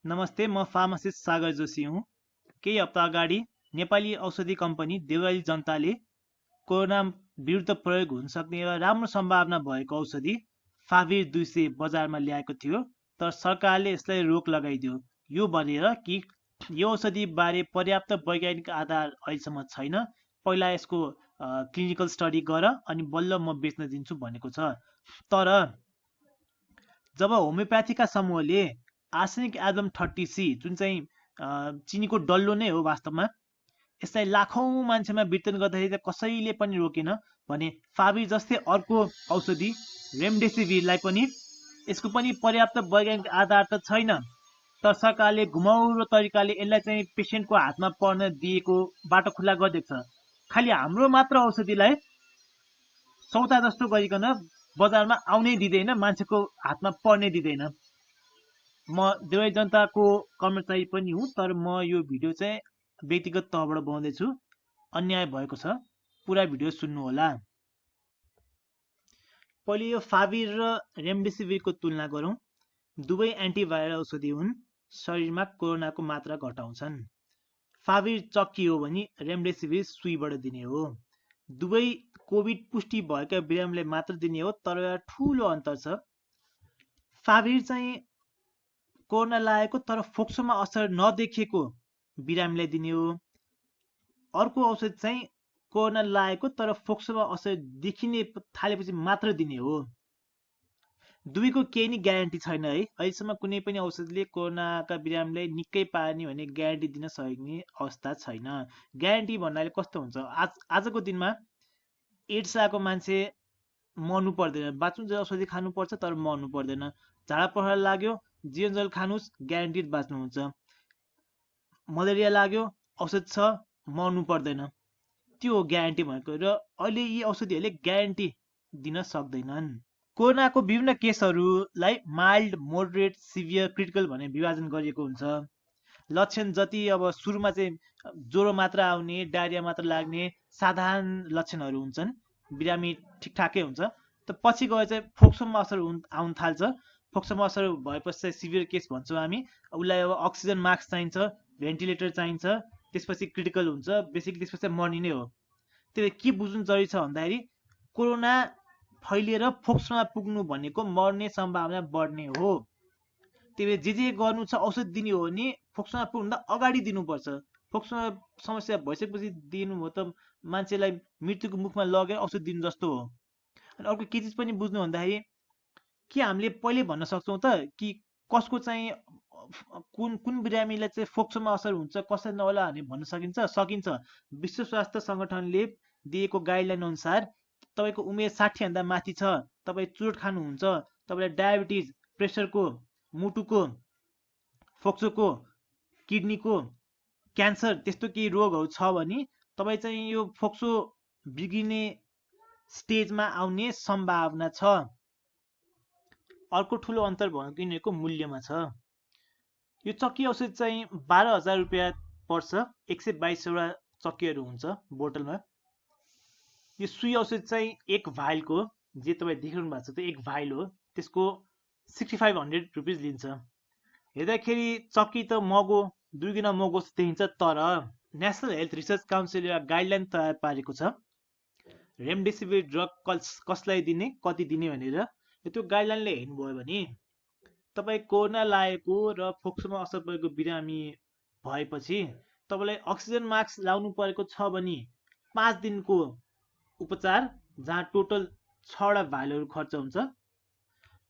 नमस्ते, म फार्मासिस्ट सागर जोशी हुँ। केही हप्ता अगाडि नेपाली औषधि कम्पनी देउराली जनताले कोरोना विरुद्ध प्रयोग हुन सक्ने एउटा राम्रो सम्भावना भएको औषधि फाभिर 200 बजारमा ल्याएको थियो, तर सरकारले यसलाई रोक लगाइदियो। यो भनेर कि यो औषधि बारे पर्याप्त वैज्ञानिक आधार अहिलेसम्म छैन, पहिला यसको क्लिनिकल स्टडी गर अनि बल्ल म बेच्न दिन्छु भनेको छ। तर जब होमियोप्याथीका समूहले आर्सेनिक एल्बम 30C जुन चाहिँ चिनीको डल्लो नै हो वास्तवमा, यसलाई लाखौं मान्छेमा वितरण गर्दाखेरि कसैले पनि रोकेन भने फाभिर जस्तै अर्को औषधि रेमडेसिभिरलाई पनि यसको पनि पर्याप्त वैज्ञानिक आधार त छैन, तर सरकारले घुमाउरो तरिकाले यसलाई चाहिँ पेसेन्टको हातमा पर्न दिएको बाटो खुल्ला गरिदिएको छ। खालि हाम्रो मात्र औषधिलाई सौदा जस्तो गरिकन बजारमा आउनै दिँदैन, मान्छेको हातमा पर्ने दिँदैन। म देउराली जनताको कर्मचारी पनि हुँ, तर म यो भिडियो चाहिँ व्यक्तिगत तहबाट बनाउँदैछु। अन्याय भएको छ, पुरा भिडियो सुन्नु होला। पहिले यो फाभिर र रेमडेसिभिरको तुलना गरौँ। दुवै एन्टिभाइरल औषधि हुन्, शरीरमा कोरोनाको मात्रा घटाउँछन्। फाभिर चक्की हो भने रेमडेसिभिर सुईबाट दिने हो। दुवै कोभिड पुष्टि भएका बिरामीलाई मात्र दिने हो, तर एउटा ठुलो अन्तर छ। फाभिर चाहिँ कोरोना लागेको तर फोक्सोमा असर नदेखिएको बिरामीलाई दिने हो। अर्को औषध चाहिँ कोरोना लागेको तर फोक्सोमा असर देखिने थालेपछि मात्र दिने हो। दुवैको केही नै ग्यारेन्टी छैन है। अहिलेसम्म कुनै पनि औषधले कोरोनाका बिरामीलाई निकै पार्ने भन्ने ग्यारेन्टी दिन सक्ने अवस्था छैन। ग्यारेन्टी भन्नाले कस्तो हुन्छ, आजको दिनमा एड्स आएको मान्छे मर्नु पर्दैन, बाँच्नु औषधि खानुपर्छ तर मर्नु पर्दैन। झाडा पखाला लाग्यो, जीवनजल खानुस्, ग्यारेन्टिड बाँच्नुहुन्छ। मलेरिया लाग्यो, औषध छ, मर्नु पर्दैन। त्यो हो ग्यारेन्टी भनेको। र अहिले यी औषधिहरूले ग्यारेन्टी दिन सक्दैनन्। कोरोनाको विभिन्न केसहरूलाई माइल्ड, मोडरेट, सिभियर, क्रिटिकल भनेर विभाजन गरिएको हुन्छ। लक्षण जति अब सुरुमा चाहिँ ज्वरो मात्र आउने, डायरिया मात्र लाग्ने साधारण लक्षणहरू हुन्छन्, बिरामी ठिकठाकै हुन्छ। त पछि गएर चाहिँ फोक्सोमा असर आउन थाल्छ। फोक्सोमा असर भएपछि चाहिँ सिभियर केस भन्छौँ हामी। उसलाई अब अक्सिजन मास्क चाहिन्छ, भेन्टिलेटर चाहिन्छ, त्यसपछि क्रिटिकल हुन्छ, बेसिकली त्यसपछि मर्ने नै हो। त्यो के बुझ्नु जरुरी छ भन्दाखेरि कोरोना फैलिएर फोक्सोमा पुग्नु भनेको मर्ने सम्भावना बढ्ने हो। त्यही भएर जे गर्नु छ औषध दिने हो भने फोक्सोमा पुग्नुभन्दा अगाडि दिनुपर्छ। फोक्सोमा समस्या भइसकेपछि दिनु हो त मान्छेलाई मृत्युको मुखमा लगेर औषध दिनु जस्तो हो। अनि अर्को के चिज पनि बुझ्नु भन्दाखेरि के हामीले पहिले भन्न सक्छौँ त कि कसको चाहिँ कुन बिरामीलाई चाहिँ फोक्सोमा असर हुन्छ, कसलाई नहोला भने भन्न सकिन्छ। विश्व स्वास्थ्य सङ्गठनले दिएको गाइडलाइन अनुसार तपाईँको उमेर 60 भन्दा माथि छ, तपाईँ चुरोट खानुहुन्छ, तपाईँलाई डायबिटिज, प्रेसरको, मुटुको, फोक्सोको, किडनीको, क्यान्सर त्यस्तो केही रोगहरू छ भने तपाईँ चाहिँ यो फोक्सो बिग्रिने स्टेजमा आउने सम्भावना छ। अर्को ठुलो अन्तर भनेको यिनीहरूको मूल्यमा छ। यो चक्की औषध चाहिँ 12,000 रुपियाँ पर्छ। 122 वटा चक्कीहरू हुन्छ बोतलमा। यो सुई औषध चाहिँ एक भाइलको, जे तपाईँ देख्नु भएको छ त्यो एक भाइल हो, त्यसको 6500 रुपियाँ लिन्छ। हेर्दाखेरि चक्की त महँगो, दुईगुना महँगो देखिन्छ, तर नेसनल हेल्थ रिसर्च काउन्सिलले एउटा गाइडलाइन तयार पारेको छ रेमडेसिभिर ड्रग कसलाई दिने, कति दिने भनेर। त्यो गाइडलाइनले हेर्नुभयो भने तपाईँ कोरोना लागेको र फोक्सोमा असर परेको बिरामी भएपछि तपाईँलाई अक्सिजन मास्क लाउनु परेको छ भने 5 दिनको उपचार, जहाँ टोटल 6 वटा भाइलहरू खर्च हुन्छ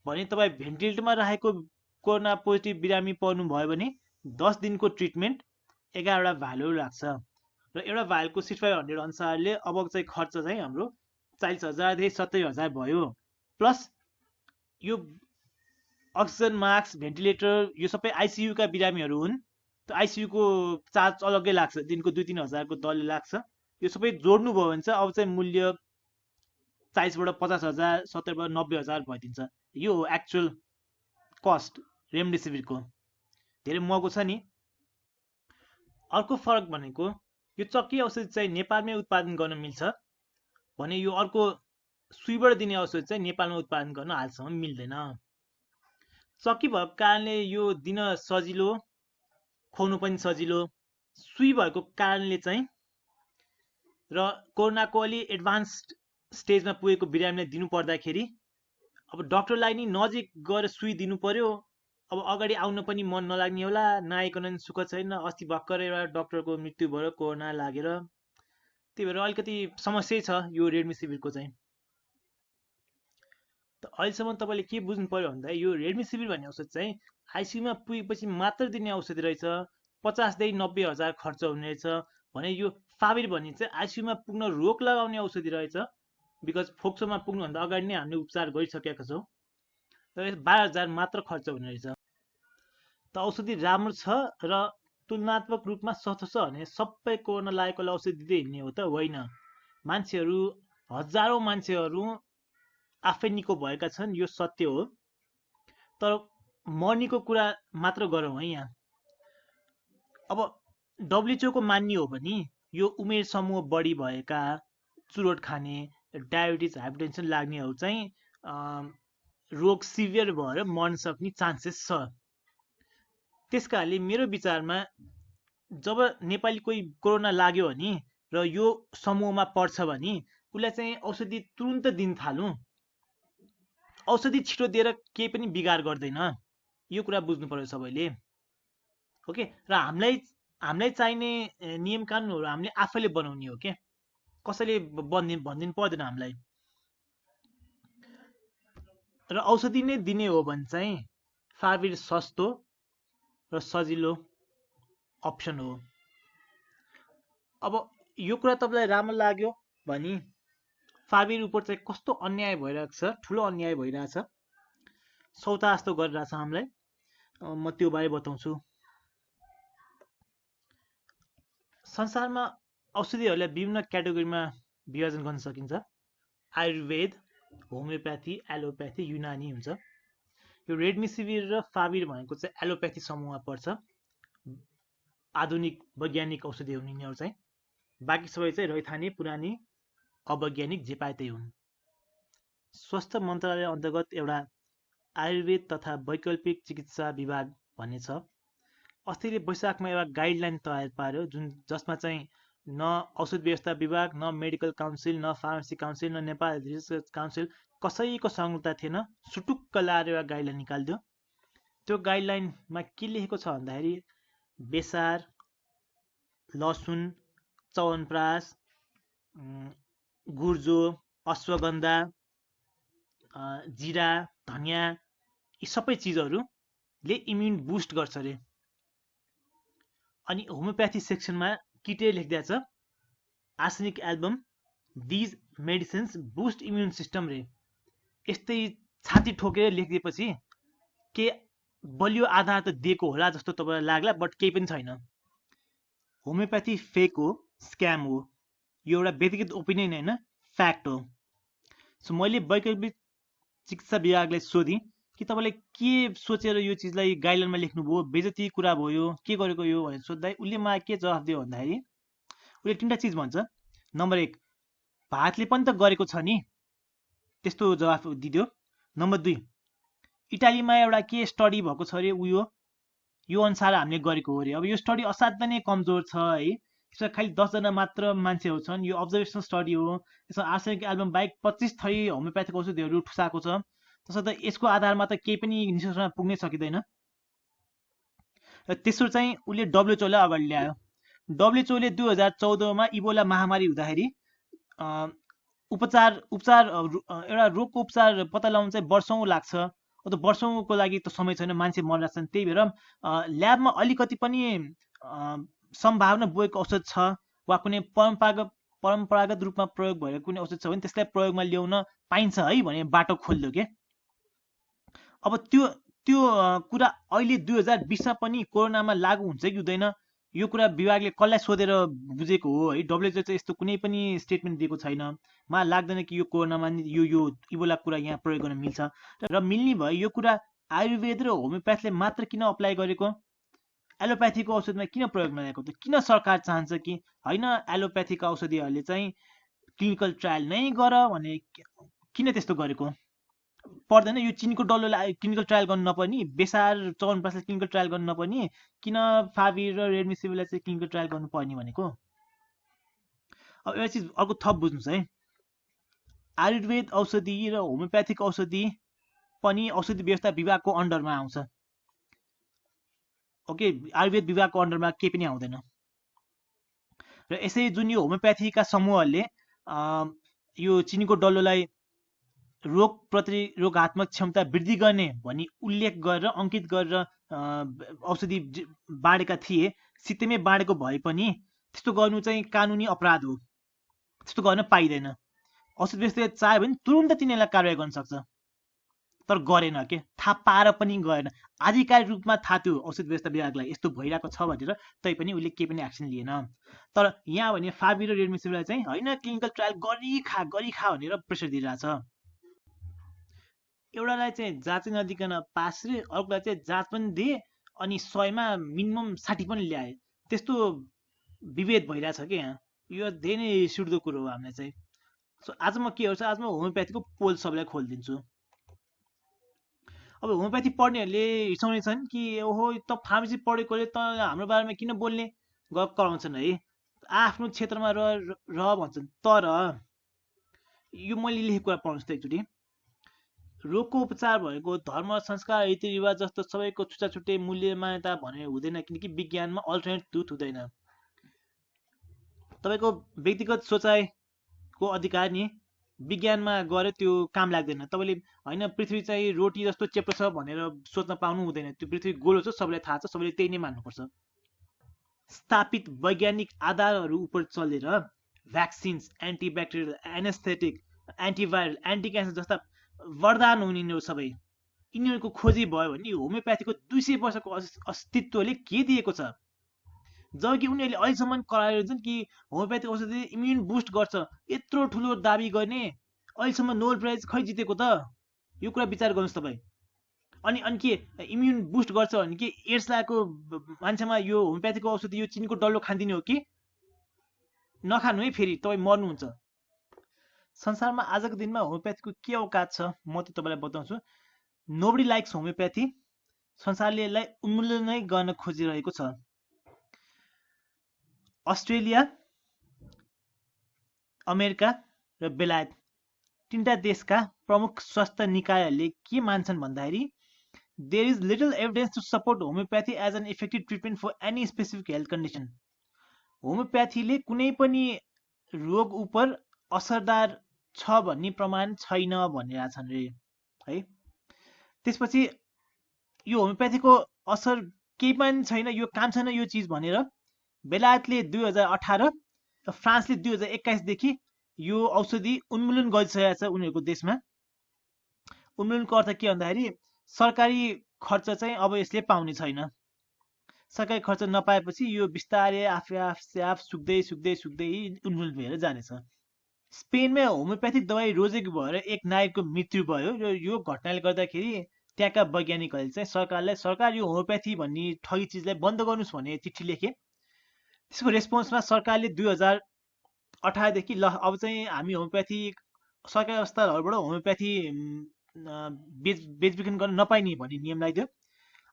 भने तपाईँ भेन्टिलेटरमा राखेको कोरोना पोजिटिभ बिरामी पर्नु भयो भने 10 दिनको ट्रिटमेन्ट, 11 वटा भाइलहरू लाग्छ। र एउटा भाइलको 6500 अनुसारले अब चाहिँ खर्च चाहिँ हाम्रो 40,000 देखि 70,000 भयो। प्लस यो अक्सिजन मास्क, भेन्टिलेटर, यो सबै आइसियुका बिरामीहरू हुन्। त्यो आइसियुको चार्ज अलग्गै लाग्छ, दिनको 2-3 हजारको दरले लाग्छ। यो सबै जोड्नु भयो भने चाहिँ अब चाहिँ मूल्य 40बाट 50,000, 70बाट 90,000 भइदिन्छ। यो हो एक्चुअल कस्ट रेमडेसिभिरको। धेरै महँगो छ नि। अर्को फरक भनेको यो चक्की औषध चाहिँ नेपालमै उत्पादन गर्न मिल्छ भने यो अर्को सुईबाट दिने औषध चाहिँ नेपालमा उत्पादन गर्न हालसम्म मिल्दैन। चक्की भएको कारणले यो दिन सजिलो, खुवाउनु पनि सजिलो, सुई भएको कारणले चाहिँ र कोरोनाको अलि एडभान्स स्टेजमा पुगेको बिरामीलाई दिनु पर्दाखेरि अब डाक्टरलाई नि नजिक गएर सुई दिनु पर्यो। अब अगाडि आउन पनि मन नलाग्ने होला, नआइकन नि सुख छैन। अस्ति भर्खर एउटा डाक्टरको मृत्यु भयो कोरोना लागेर। त्यही भएर अलिकति समस्या छ यो रेडमिसिभिरको चाहिँ। त अहिलेसम्म तपाईँले के बुझ्नु पर्यो भन्दा यो रेडमिसिभिर भन्ने औषध चाहिँ आइसियुमा पुगेपछि मात्र दिने औषधि रहेछ। 50,000 देखि 90,000 खर्च हुने रहेछ भने यो फाभिर भन्ने चाहिँ आइसियुमा पुग्न रोक लगाउने औषधि रहेछ। बिकज फोक्सोमा पुग्नुभन्दा अगाडि नै हामीले उपचार गरिसकेका छौँ। र 12,000 मात्र खर्च हुने रहेछ। त औषधि राम्रो छ र तुलनात्मक रूपमा सस्तो छ भने सबै कोरोना लागेकोलाई औषधि दिँदै हिँड्ने हो त होइन। मान्छेहरू, हजारौँ मान्छेहरू आफै निको भएका छन्, यो सत्य हो। तर मर्नीको कुरा मात्र गरौँ है यहाँ। अब WHO को मान्ने हो भने यो उमेर समूह बढी भएका, चुरोट खाने, डायबिटिज, हाइपरटेन्सन लाग्नेहरू चाहिँ रोग सिभियर भएर मर्न सक्ने चान्सेस छ। त्यसकारणले मेरो विचारमा जब नेपाली कोही कोरोना लाग्यो भने र यो समूहमा पर्छ भने उसलाई चाहिँ औषधि तुरुन्त दिन थालौँ। औषधि छिटो दिएर केही पनि बिगार गर्दैन, यो कुरा बुझ्नु पर्यो सबैले। ओके, र हामीलाई चाहिने नियम कानुनहरू हामीले आफैले बनाउने हो के, कसैले भनिदिनु पर्दैन हामीलाई। र औषधि नै दिने हो भने चाहिँ फाभिर सस्तो र सजिलो अप्सन हो। अब यो कुरा तपाईँलाई राम्रो लाग्यो भने फाभिर उप चाहिँ कस्तो अन्याय भइरहेको छ, ठुलो अन्याय भइरहेछ, सौता जस्तो गरिरहेछ हामीलाई, म त्यो बारे बताउँछु। संसारमा औषधिहरूलाई विभिन्न क्याटेगोरीमा विभाजन गर्न सकिन्छ। आयुर्वेद, होमियोप्याथी, एलोप्याथी, युनानी हुन्छ। यो रेडमिसिभिर र फाभिर भनेको चाहिँ एलोप्याथी समूहमा पर्छ, आधुनिक वैज्ञानिक औषधि हुन् यिनीहरू चाहिँ। बाँकी सबै चाहिँ रैथाने, पुरानी, अवैज्ञानिक जे पाए त्यही हुन्। स्वास्थ्य मन्त्रालय अन्तर्गत एउटा आयुर्वेद तथा वैकल्पिक चिकित्सा विभाग भन्ने छ। अस्तिले वैशाखमा एउटा गाइडलाइन तयार पार्यो जसमा चाहिँ न औषध व्यवस्था विभाग, न मेडिकल काउन्सिल, न फार्मेसी काउन्सिल, न नेपाल रिसर्च काउन्सिल कसैको संलग्नता थिएन। सुटुक्क लाएर एउटा गाइडलाइन निकालिदियो। त्यो गाइडलाइनमा के लेखेको छ भन्दाखेरि बेसार, लसुन, च्यवनप्रास, गुर्जो, अश्वगन्धा, जिरा, धनिया, यी सबै चिजहरूले इम्युन बुस्ट गर्छ अरे। अनि होमियोप्याथी सेक्सनमा किटेर लेखिदिएको छ arsenic album, these medicines boost immune system रे। यस्तै छाती ठोकेर लेखिदिएपछि के बलियो आधार त दिएको होला जस्तो तपाईँलाई लाग्ला, बट केही पनि छैन। होमियोप्याथी फेक हो, स्क्याम हो। यो एउटा व्यक्तिगत ओपिनियन होइन, फ्याक्ट हो। सो मैले वैकल्पिक चिकित्सा विभागलाई सोधेँ कि तपाईँले के सोचेर यो चिजलाई गाइडलाइनमा लेख्नुभयो, बेजती कुरा भयो, के गरेको यो भनेर सोद्धा उसले मलाई के जवाफ दियो भन्दाखेरि उसले 3टा चिज भन्छ। नम्बर 1, भारतले पनि त गरेको छ नि, त्यस्तो जवाफ दिदियो। नम्बर 2, इटालीमा एउटा के स्टडी भएको छ अरे, यो अनुसार हामीले गरेको हो अरे। अब यो स्टडी असाध्यै नै कमजोर छ है। यसमा खालि 10 जना मात्र मान्छेहरू छन्। यो अब्जर्भेसनल स्टडी हो। यसमा आर्सेनिक एल्बम बाहेक 25 थरी होमियोप्याथिक औषधिहरू ठुसाएको छ। तसर्थ यसको आधारमा त केही पनि निष्कर्षमा पुग्नै सकिँदैन। र तेस्रो चाहिँ उसले WHO लाई अगाडि ल्यायो। WHO ले 2014मा इबोला महामारी हुँदाखेरि उपचार एउटा रोगको उपचार पत्ता लगाउन चाहिँ वर्षौँ लाग्छ। त वर्षौँको लागि त समय छैन, मान्छे मरिरहेछन्। त्यही भएर ल्याबमा अलिकति पनि सम्भावना बोकेको औषध छ वा कुनै परम्परागत रूपमा प्रयोग भएको कुनै औषध छ भने त्यसलाई प्रयोगमा ल्याउन पाइन्छ है भने बाटो खोलिदियो के। अब त्यो कुरा अहिले 2020मा पनि कोरोनामा लागू हुन्छ कि हुँदैन, यो कुरा विभागले कसलाई सोधेर बुझेको हो है। WHO चाहिँ यस्तो कुनै पनि स्टेटमेन्ट दिएको छैन। मलाई लाग्दैन कि यो कोरोनामा यो इबोला कुरा यहाँ प्रयोग गर्न मिल्छ। र मिल्ने भयो यो कुरा आयुर्वेद र होमियोप्याथीले मात्र किन अप्लाई गरेको, एलोप्याथीको औषधमा किन प्रयोग नगरेको? त किन सरकार चाहन्छ कि होइन एलोप्याथीको औषधिहरूले चाहिँ क्लिनिकल ट्रायल नै गर भने किन त्यस्तो गरेको? पर्दैन यो चिनीको डल्लोलाई क्लिनिकल ट्रायल गर्नु नपर्ने, बेसार च्यवनप्रासलाई क्लिनिकल ट्रायल गर्नु नपर्ने, किन फाभिर र रेमडेसिभिरलाई चाहिँ क्लिनिकल ट्रायल गर्नुपर्ने भनेको। अब एउटा चिज अर्को थप बुझ्नुहोस् है, आयुर्वेद औषधि र होमियोप्याथिक औषधि पनि औषधि व्यवस्था विभागको अन्डरमा आउँछ। ओके, आयुर्वेद विभागको अन्डरमा केही पनि आउँदैन। र यसै जुन यो होमियोप्याथीका समूहहरूले यो चिनीको डल्लोलाई रोग प्रतिरोगात्मक क्षमता वृद्धि गर्ने भनी उल्लेख गरेर अङ्कित गरेर औषधि बाँडेका थिए, सित्तैमै बाँडेको भए पनि त्यस्तो गर्नु चाहिँ कानुनी अपराध हो, त्यस्तो गर्न पाइँदैन। औषधि व्यवस्थाले चाह्यो भने तुरुन्त तिनीहरूलाई कारवाही गर्न सक्छ, तर गरेन के, थाहा पाएर पनि गरेन। आधिकारिक रूपमा थाहा थियो औषधि व्यवस्था विभागलाई यस्तो भइरहेको छ भनेर, तैपनि उसले केही पनि एक्सन लिएन। तर यहाँ भने फाभिर र रेमडेसिभिरलाई चाहिँ होइन क्लिनिकल ट्रायल गरी खा भनेर प्रेसर दिइरहेछ। एउटालाई चाहिँ जाँचै नदिकन पास रे, अर्कोलाई चाहिँ जाँच पनि दिए अनि 100मा मिनिमम 60 पनि ल्याए। त्यस्तो विभेद भइरहेछ कि यहाँ, यो धेरै नै रिस उठ्दो कुरो हो हामीलाई चाहिँ। सो आज म के गर्छु, आज म होमियोप्याथीको पोल सबैलाई खोलिदिन्छु। अब होमियोप्याथी पढ्नेहरूले रिसाउने छन् कि ओहो त फार्मेसी पढेकोले त हाम्रो बारेमा किन बोल्ने कराउँछन् है, आफ्नो क्षेत्रमा रह भन्छन्। तर यो मैले लेखेको कुरा पढ्नुहोस् त एकचोटि, रोगको उपचार भनेको धर्म संस्कार रीतिरिवाज जस्तो सबैको छुट्टा छुट्टै मूल्य मान्यता भने हुँदैन, किनकि विज्ञानमा अल्टरनेट ट्रुथ हुँदैन। तपाईँको व्यक्तिगत सोचाइको अधिकार नि विज्ञानमा गरे त्यो काम लाग्दैन। तपाईँले होइन पृथ्वी चाहिँ रोटी जस्तो चेप्टो छ भनेर सोच्न पाउनु हुँदैन, त्यो पृथ्वी गोलो छ सबैलाई थाहा छ, सबैले त्यही नै मान्नुपर्छ। स्थापित वैज्ञानिक आधारहरू उप चलेर vaccines, antibacterial, anaesthetic, antiviral, anti cancer जस्ता वरदान हुन् यिनीहरू सबै। यिनीहरूको खोजी भयो भने होमियोप्याथीको 200 वर्षको अस्तित्वले के दिएको छ, जबकि उनीहरूले अहिलेसम्म कराएर हुन्छन् कि होमियोप्याथिक औषधि इम्युन बुस्ट गर्छ। यत्रो ठुलो दाबी गर्ने अहिलेसम्म नोबेल प्राइज खै जितेको त, यो कुरा विचार गर्नुहोस् तपाईँ। अनि के इम्युन बुस्ट गर्छ भने के एड्स लागेको मान्छेमा यो होमियोप्याथीको औषधि यो चिनीको डल्लो खानिदिने हो कि? नखानु है, फेरि तपाईँ मर्नुहुन्छ। संसारमा आजको दिनमा होमियोप्याथीको के औकात छ म त तपाईँलाई बताउँछु। नोबडी लाइक्स होमियोप्याथी, संसारले यसलाई उन्मूलनै गर्न खोजिरहेको छ। अस्ट्रेलिया, अमेरिका र बेलायत तीनटा देशका प्रमुख स्वास्थ्य निकायहरूले के मान्छन् भन्दाखेरि there is little evidence to support homeopathy as an effective treatment for any specific health condition. होमियोप्याथीले कुनै पनि रोग उपर असरदार छ भन्ने प्रमाण छैन भनिरहेका छन् रे है। त्यसपछि यो होमियोप्याथीको असर केही पनि छैन, यो काम छैन यो चिज भनेर बेलायतले 2018 र फ्रान्सले 2021 देखि यो औषधि उन्मूलन गरिसकेको छ उनीहरूको देशमा। उन्मूलनको अर्थ के भन्दाखेरि सरकारी खर्च चाहिँ अब यसले पाउने छैन। सरकारी खर्च नपाएपछि यो बिस्तारै आफ सुक्दै सुक्दै सुक्दै उन्मूलन भएर जानेछ। स्पेनमा होमियोप्याथिक दबाई रोजेको भएर एक नागरिकको मृत्यु भयो र यो घटनाले गर्दाखेरि त्यहाँका वैज्ञानिकहरूले चाहिँ सरकारलाई सरकार यो होमियोप्याथी भन्ने ठगी चिजलाई बन्द गर्नुहोस् भने चिठी लेखे। त्यसको रेस्पोन्समा सरकारले 2018 देखि ल अब चाहिँ हामी होमियोप्याथी सरकारी अस्पतालहरूबाट होमियोप्याथी बेचबिखन गर्न नपाइने भन्ने नियम लगाइदियो।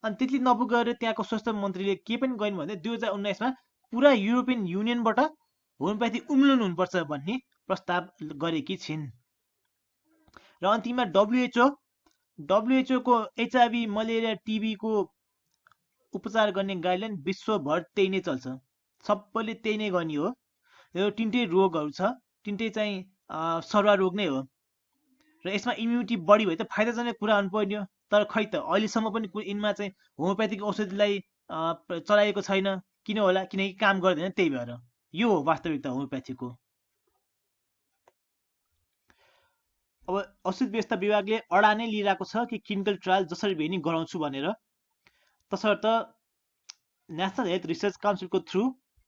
अनि त्यति नपुगेर त्यहाँको स्वास्थ्य मन्त्रीले के पनि गर्नु भने 2019मा पुरा युरोपियन युनियनबाट होमियोप्याथी उन्मूलन हुनुपर्छ भन्ने प्रस्ताव गरेकी छिन्। र अन्तिममा WHO को HIV, मलेरिया, TB को उपचार गर्ने गाइडलाइन विश्वभर त्यही नै चल्छ, सबैले त्यही नै गर्ने हो। यो तिनटै रोगहरू छ, तिनटै चाहिँ सरुवा रोग नै हो र यसमा इम्युनिटी बढी भए त फाइदाजनक कुरा हुनुपर्ने हो। तर खै त अहिलेसम्म पनि यिनमा चाहिँ होमियोप्याथिक औषधिलाई चलाएको छैन। किन होला? किनकि काम गर्दैन, त्यही भएर। यो हो वास्तविकता होमियोप्याथीको। अब औषधि व्यवस्था विभागले अडा नै लिइरहेको छ कि क्लिनिकल ट्रायल जसरी भए नि गराउँछु भनेर। तसर्थ नेसनल हेल्थ रिसर्च काउन्सिलको थ्रु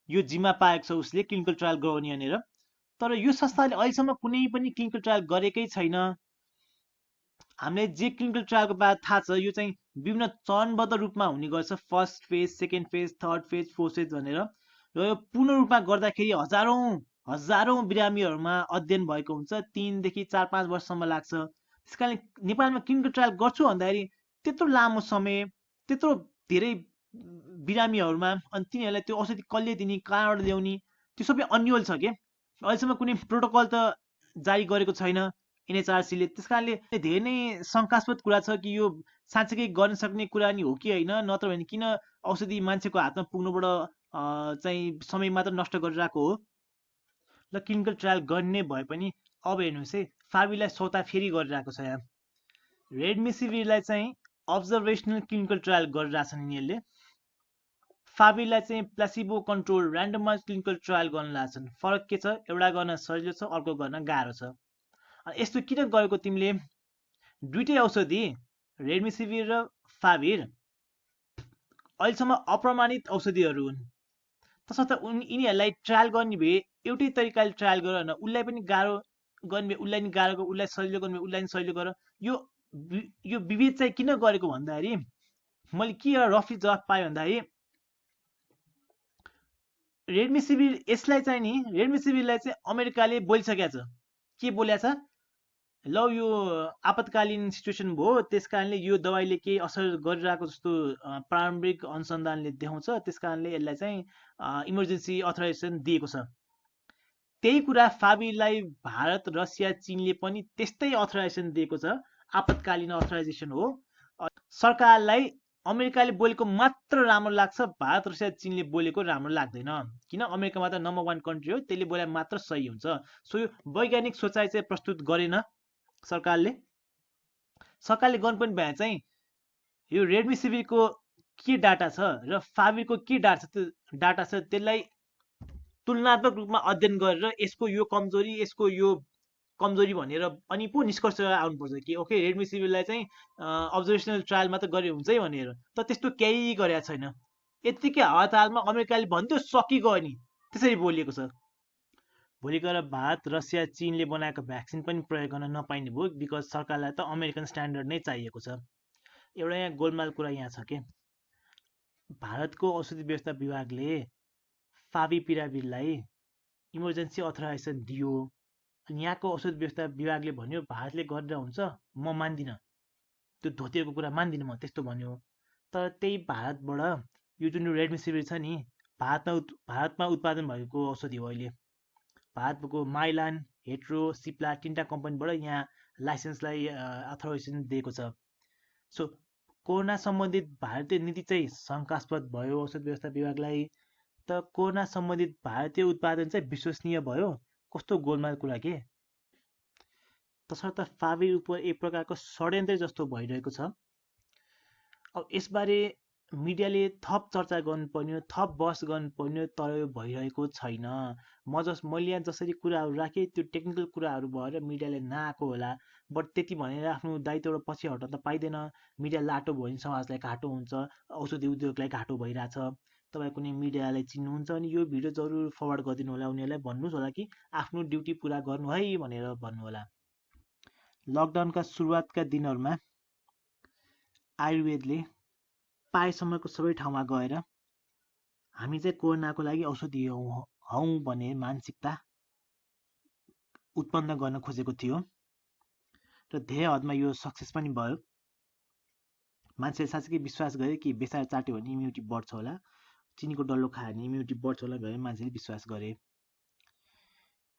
यो जिम्मा पाएको छ उसले क्लिनिकल ट्रायल गराउने भनेर। तर यो संस्थाले अहिलेसम्म कुनै पनि क्लिनिकल ट्रायल गरेकै छैन। हामीले जे क्लिनिकल ट्रायलको बारे थाहा छ यो चाहिँ विभिन्न चरणबद्ध रूपमा हुने गर्छ, first phase, second phase, third phase, fourth phase भनेर। र यो पूर्ण रूपमा गर्दाखेरि हजारौं बिरामीहरूमा अध्ययन भएको हुन्छ, 3 देखि 4-5 वर्षसम्म लाग्छ। त्यस कारणले नेपालमा क्लिनिकल ट्रायल गर्छु भन्दाखेरि त्यत्रो लामो समय, त्यत्रो धेरै बिरामीहरूमा, अनि तिनीहरूलाई त्यो औषधि कसले दिने, कहाँबाट ल्याउने, त्यो सबै अन्यल छ के। अहिलेसम्म कुनै प्रोटोकल त जारी गरेको छैन NHRC ले। त्यस कारणले धेरै नै शङ्कास्पद कुरा छ कि यो साँच्चैकै गर्न सक्ने कुरा नि हो कि होइन, नत्र भने किन औषधि मान्छेको हातमा पुग्नुबाट चाहिँ समय मात्र नष्ट गरिरहेको हो। ल क्लिनिकल ट्रायल गर्ने भए पनि अब हेर्नुहोस् है, फाभिलाई सौता फेरि गरिरहेको छ यहाँ। रेडमिसिभिरलाई चाहिँ अब्जर्भेसनल क्लिनिकल ट्रायल गरिरहेछन् यिनीहरूले। फाभिलाई चाहिँ placebo control randomise clinical trial गर्न लाग्छन्। फरक के छ, एउटा गर्न सजिलो छ, अर्को गर्न गाह्रो छ। यस्तो किन गरेको तिमीले? दुईटै औषधि रेडमिसिभिर र फाभिर अहिलेसम्म अप्रमाणित औषधिहरू हुन्। तसर्थ यिनीहरूलाई ट्रायल गर्ने भए एउटै तरिकाले ट्रायल गर न। उसलाई पनि गाह्रो गर्ने भए उसलाई नि गाह्रो गर, उसलाई सजिलो गर्ने भए उसलाई नि सजिलो गर। यो विभेद चाहिँ किन गरेको भन्दाखेरि मैले के एउटा रफली जवाफ पाएँ भन्दाखेरि रेडमिसिभिर यसलाई चाहिँ नि, रेडमिसिभिरलाई चाहिँ अमेरिकाले बोलिसकेको छ। के बोल्या छ? ल यो आपतकालीन सिचुएसन भयो, त्यस कारणले यो दबाईले केही असर गरिरहेको जस्तो प्रारम्भिक अनुसन्धानले देखाउँछ, त्यस कारणले यसलाई चाहिँ इमर्जेन्सी अथराइजेसन दिएको छ। त्यही कुरा फाभिलाई भारत, रसिया, चीनले पनि त्यस्तै अथराइजेसन दिएको छ, आपतकालीन अथराइजेसन हो। सरकारलाई अमेरिकाले बोलेको मात्र राम्रो लाग्छ, भारत, रसिया, चीनले बोलेको राम्रो लाग्दैन। किन? अमेरिका मात्र नम्बर 1 कन्ट्री हो, त्यसले बोले मात्र सही हुन्छ। सो यो वैज्ञानिक सोचाइ चाहिँ प्रस्तुत गरेन सरकारले। सरकारले गर्नुपर्ने भए चाहिँ यो रेडमिसिभिरको के डाटा छ र फाभिरको के डाटा छ त्यसलाई तुलनात्मक रूपमा अध्ययन गरेर यसको यो कमजोरी, यसको यो कमजोरी भनेर अनि पो निष्कर्ष आउनुपर्छ कि ओके रेडमिसिभिरलाई चाहिँ अब्जर्भेसनल ट्रायल मात्र गरे हुन्छ है भनेर। तर त्यस्तो केही गरेको छैन। यत्तिकै हावातालमा अमेरिकाले भन्थ्यो सकिगयो नि, त्यसरी बोलिएको छ। भोलि गएर भारत, रसिया, चीनले बनाएको भ्याक्सिन पनि प्रयोग गर्न नपाइने भयो, बिकज सरकारलाई त अमेरिकन स्ट्यान्डर्ड नै चाहिएको छ। एउटा यहाँ गोलमाल कुरा यहाँ छ के, भारतको औषधि व्यवस्था विभागले फाभिपिराभिरलाई इमर्जेन्सी अथराइजेसन दियो। यहाँको औषध व्यवस्था विभागले भन्यो भारतले गरेर हुन्छ, म मान्दिनँ, त्यो धोतिएको कुरा मान्दिनँ म, त्यस्तो भन्यो। तर त्यही भारतबाट यो जुन रेडमिसिभिर छ नि, भारतमा उत्पादन भएको औषधि हो। अहिले भारतको माइलान, हेट्रो, सिप्ला तीनटा कम्पनीबाट यहाँ लाइसेन्सलाई अथराइजेसन दिएको छ। सो कोरोना सम्बन्धित भारतीय नीति चाहिँ शङ्कास्पद भयो औषध व्यवस्था विभागलाई, त कोरोना सम्बन्धित भारतीय उत्पादन चाहिँ विश्वसनीय भयो। कस्तो गोलमाल कुरा के। तसर्थ फाभिर उप एक प्रकारको षड्यन्त्र जस्तो भइरहेको छ। अब यसबारे मिडियाले थप चर्चा गर्नुपर्ने, थप बहस गर्नुपर्ने, तर यो भइरहेको छैन। मैले यहाँ जसरी कुराहरू राखेँ त्यो टेक्निकल कुराहरू भएर मिडियाले नआएको होला, बट त्यति भनेर आफ्नो दायित्वबाट पछि हट्न त पाइँदैन। मिडिया लाटो भयो भने समाजलाई घाटो हुन्छ, औषधि उद्योगलाई घाटो भइरहेछ। तपाईँ कुनै मिडियालाई चिन्नुहुन्छ भने यो भिडियो जरुर फरवर्ड गरिदिनु होला, उनीहरूलाई भन्नुहोस् होला कि आफ्नो ड्युटी पुरा गर्नु है भनेर भन्नु होला। लकडाउनका सुरुवातका दिनहरूमा आयुर्वेदले पाएसम्मको सबै ठाउँमा गएर हामी चाहिँ कोरोनाको लागि औषधि हौँ भन्ने मानसिकता उत्पन्न गर्न खोजेको थियो र धेरै हदमा यो सक्सेस पनि भयो। मान्छेले साँच्चै विश्वास गरे कि बेसार चाट्यो भने इम्युनिटी बढ्छ होला, चिनीको डल्लो खायो भने इम्युनिटी बढ्छ होला भनेर मान्छेले विश्वास गरे।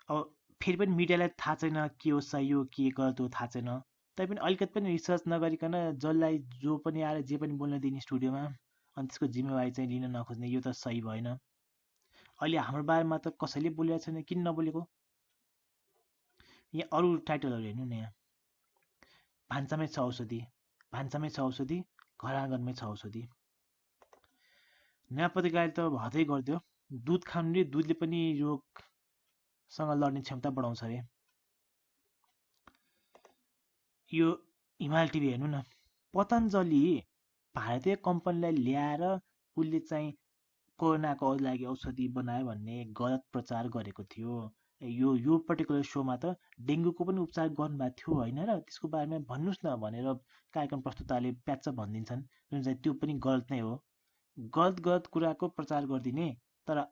अब फेरि पनि मिडियालाई थाहा छैन के हो सही हो के गलत हो थाहा छैन, तैपनि अलिकति पनि रिसर्च नगरिकन जसलाई जो पनि आएर जे पनि बोल्न दिने स्टुडियोमा, अनि त्यसको जिम्मेवारी चाहिँ लिन नखोज्ने, यो त सही भएन। अहिले हाम्रो बारेमा त कसैले बोलेको छैन, किन नबोलेको? यहाँ अरू टाइटलहरू हेर्नु न, यहाँ भान्सामै छ औषधि, भान्सामै छ औषधि, घर आँगनमै छ औषधि। नयाँ पत्रिकाले त हदै गरिदियो, दुध खानुले दुधले पनि रोगसँग लड्ने क्षमता बढाउँछ अरे। यो हिमाल टिभी हेर्नु न, पतञ्जलि भारतीय कम्पनीलाई ल्याएर उसले चाहिँ कोरोनाको लागि औषधि बनायो भन्ने गलत प्रचार गरेको थियो। यो पर्टिकुलर सोमा त डेङ्गुको पनि उपचार गर्नुभएको थियो होइन र, त्यसको बारेमा भन्नुहोस् न भनेर कार्यक्रम प्रस्तुताले प्याच्च भनिदिन्छन्, जुन चाहिँ त्यो पनि गलत नै हो। गलत कुराको प्रचार गरिदिने तर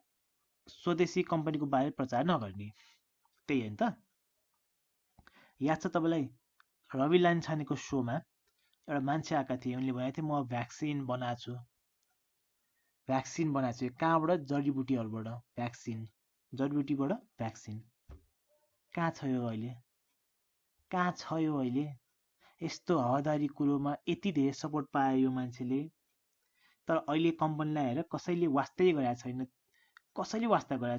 स्वदेशी कम्पनीको बारे प्रचार नगर्ने, त्यही होइन त? याद छ तपाईँलाई रवि लामिछानेको सोमा एउटा मान्छे आएका थिए। उनले भनेको थिए म भ्याक्सिन बनाएको छु। कहाँबाट? जडीबुटीहरूबाट भ्याक्सिन। जडीबुटीबाट भ्याक्सिन। कहाँ छ यो अहिले? यस्तो हावादारी कुरोमा यति धेरै सपोर्ट पायो यो मान्छेले, तर अहिले कम्पनीलाई हेरेर कसैले वास्तै गरेको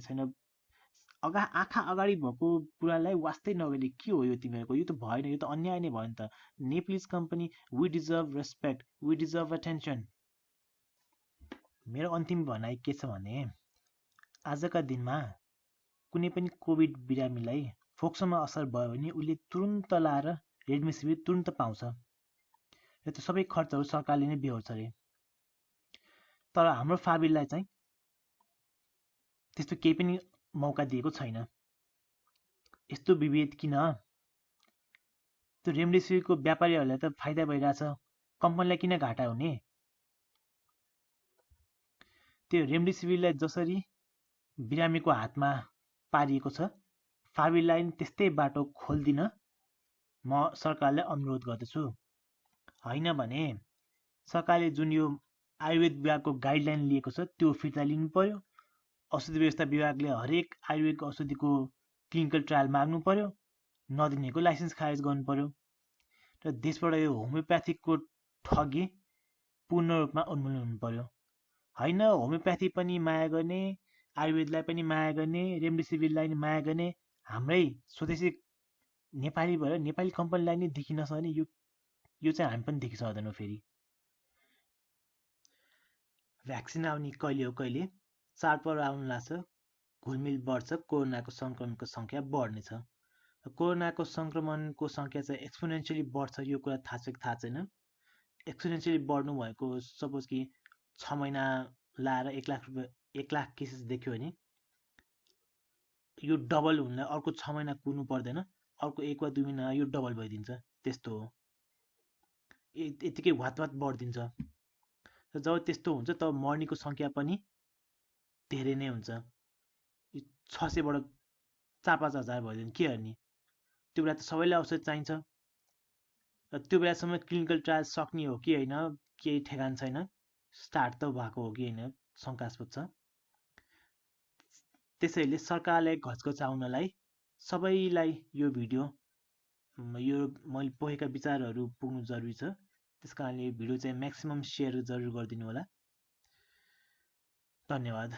छैन। आँखा अगाडि भएको कुरालाई वास्तै नगर्ने के हो यो तिमीहरूको? यो त भएन, यो त अन्याय नै भयो नि त। Nepalese company, we deserve respect, we deserve attention. मेरो अन्तिम भनाइ के छ भने, आजका दिनमा कुनै पनि कोभिड बिरामीलाई फोक्सोमा असर भयो भने उसले तुरुन्त लाएर रेमडेसिभिर तुरुन्त पाउँछ। यो त सबै खर्चहरू सरकारले नै बिहोर्छ अरे। तर हाम्रो फाबिललाई चाहिँ त्यस्तो केही पनि मौका दिएको छैन। यस्तो विभेद किन? त्यो रेमडेसिभिरको व्यापारीहरूलाई त फाइदा भइरहेछ, कम्पनीलाई किन घाटा हुने? त्यो रेमडेसिभिरलाई जसरी बिरामीको हातमा पारिएको छ, फाबिललाई त्यस्तै बाटो खोलिदिन म सरकारलाई अनुरोध गर्दछु। होइन भने सरकारले जुन यो आयुर्वेद विभागको गाइडलाइन लिएको छ त्यो फिर्ता लिनु पर्यो। औषधि व्यवस्था विभागले हरेक आयुर्वेदिक औषधिको क्लिनिकल ट्रायल माग्नु पर्यो, नदिनेको लाइसेन्स खारेज गर्नु पर्यो। र देशबाट यो होमियोप्याथीको ठगी पूर्ण रूपमा उन्मूलन हुनु पर्यो। होइन होमियोप्याथी पनि माया गर्ने, आयुर्वेदलाई पनि माया गर्ने, रेमडेसिभिरलाई पनि माया गर्ने, हाम्रै स्वदेशी नेपाली भएर नेपाली कम्पनीलाई नै देखिन सक्ने यो चाहिँ हामी पनि देखिसक्दैनौँ। फेरि भ्याक्सिन आउने कहिले हो कहिले, चाडपर्व आउनु लाग्छ, घुलमिल बढ्छ, कोरोनाको सङ्क्रमणको सङ्ख्या बढ्नेछ। कोरोनाको सङ्क्रमणको सङ्ख्या चाहिँ एक्सपोनेन्सियली बढ्छ, यो कुरा थाहा छ कि थाहा छैन? एक्सपोनेन्सियली बढ्नु भएको सपोज कि 6 महिना लाएर 1 लाख केसेस देख्यो भने यो डबल हुनलाई अर्को 6 महिना कुर्नु पर्दैन, अर्को 1 वा 2 महिना यो डबल भइदिन्छ। त्यस्तो हो, यतिकै वात बढिदिन्छ। र जब त्यस्तो हुन्छ तब मर्नेको सङ्ख्या पनि धेरै नै हुन्छ। 600बाट 4-5 हजार भइदियो के गर्ने? त्यो बेला त सबैलाई औषध चाहिन्छ। र त्यो बेलासम्म क्लिनिकल ट्रायल सक्ने हो कि होइन केही ठेगान छैन। स्टार्ट त भएको हो कि होइन शङ्कास्पद छ। त्यसैले सरकारलाई घचघचाउनलाई सबैलाई यो भिडियो, यो मैले पोखेका विचारहरू पुग्नु जरुरी छ। त्यस कारणले यो भिडियो चाहिँ म्याक्सिमम सेयर जरुर गरिदिनु होला। धन्यवाद।